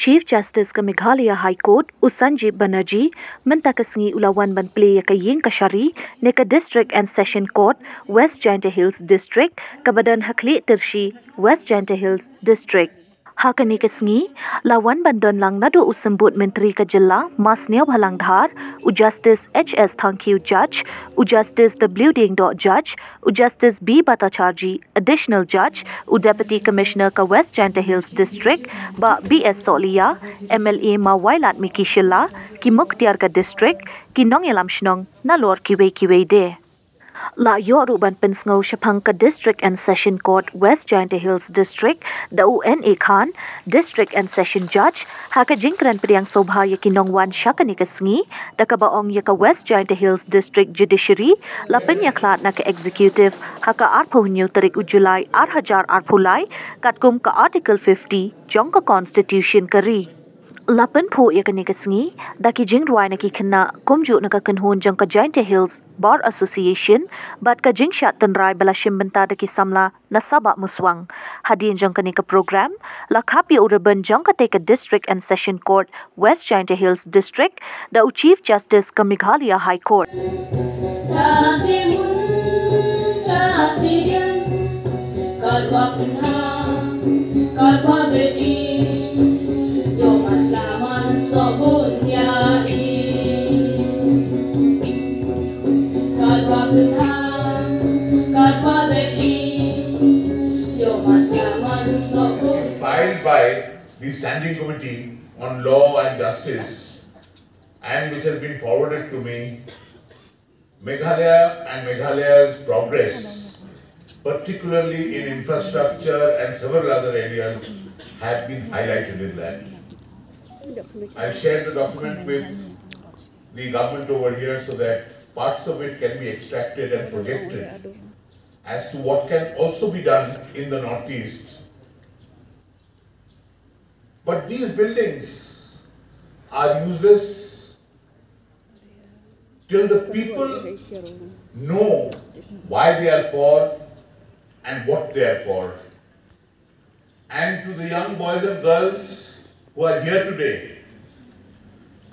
Chief Justice ka Meghalaya High Court Sanjib Banerjee mynta ka sngi ulawan ban Plie ka ïing Kashari ne ka District and Session Court Jaiñtia District ka badan Khliehtyrshi WJHD District. Haka ni ka sngi lawan ban donlang naduh Symbud Myntri ka jylla Sniawbhalang Dhar Justice H.S Thangkiew Judge Justice W Diengdoh Judge Justice Bhattacharjee Additional Judge Deputy Commissioner ka Jaiñtia District ba B.S. Sohliya MLA ma Wailadmiki Shylla ki muktiar ka District ki nongïalam shnong nalor kiwei de. La yoru ban pynsngew shaphang ka District and Session Court Jaiñtia District da UNA Khan District and Session Judge haka jingkran priang Sohliya ki nongwan shaka ni ka sngi da ka baong ya ka Jaiñtia District Judiciary la penyaklat na ka Executive haka arpuhnyo tarik Julai 2000 katkum ka Article 50 jong ka Constitution kari. Lapan po ya kani kasngi daki jing ruai na ki kena kumju na ka kanhun jang ka Jaiñtia Bar Association bat ka jing shat tanrai bala shimbenta daki samla na sabak muswang hadin jang kani ka program la kapi uraban jang ka take a District and Session Court Jaiñtia District da Chief Justice ka Meghalaya High Court. Filed by the Standing Committee on Law and Justice and which has been forwarded to me, Meghalaya and Meghalaya's progress, particularly in infrastructure and several other areas, have been highlighted in that. I'll share the document with the government over here so that parts of it can be extracted and projected as to what can also be done in the Northeast. But these buildings are useless till the people know why they are for and what they are for. And to the young boys and girls who are here today,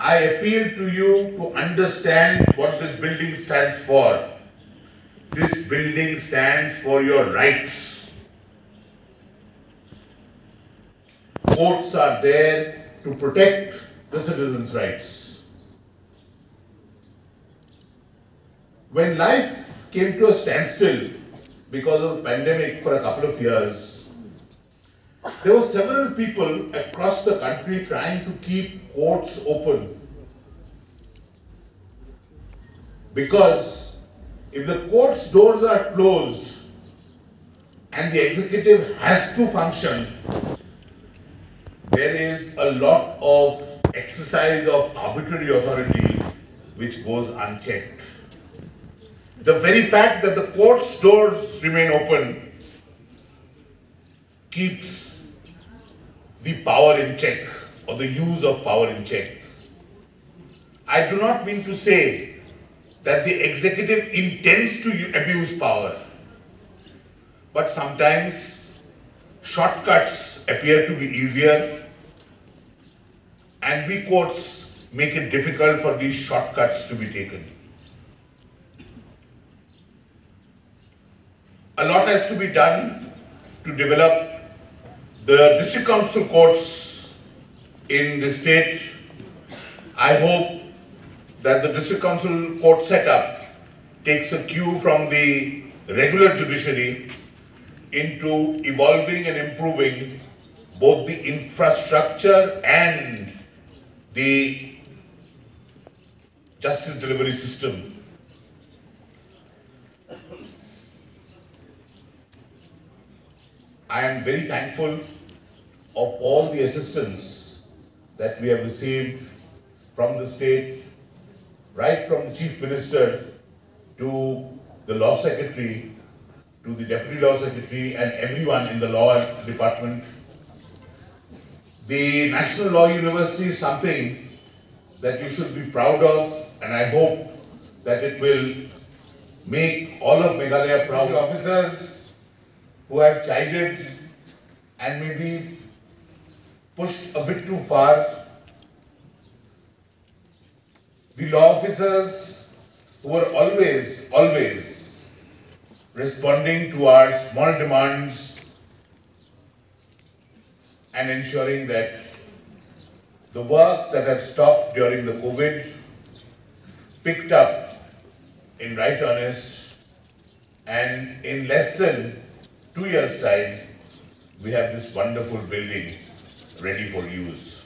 I appeal to you to understand what this building stands for. This building stands for your rights. Courts are there to protect the citizens' rights. When life came to a standstill because of the pandemic for a couple of years, there were several people across the country trying to keep courts open. Because if the court's doors are closed and the executive has to function, there is a lot of exercise of arbitrary authority which goes unchecked. The very fact that the court's doors remain open keeps the power in check or the use of power in check. I do not mean to say that the executive intends to abuse power, but sometimes shortcuts appear to be easier and we courts make it difficult for these shortcuts to be taken. A lot has to be done to develop the district council courts in the state. I hope that the district council court setup takes a cue from the regular judiciary into evolving and improving both the infrastructure and the justice delivery system. I am very thankful of all the assistance that we have received from the state, right from the Chief Minister to the Law Secretary, to the Deputy Law Secretary and everyone in the Law Department. The National Law University is something that you should be proud of, and I hope that it will make all of Meghalaya proud. Officers who have chided and maybe pushed a bit too far, the law officers who were always responding to our small demands and ensuring that the work that had stopped during the COVID picked up in right earnest, and in less than 2 years' time, we have this wonderful building ready for use.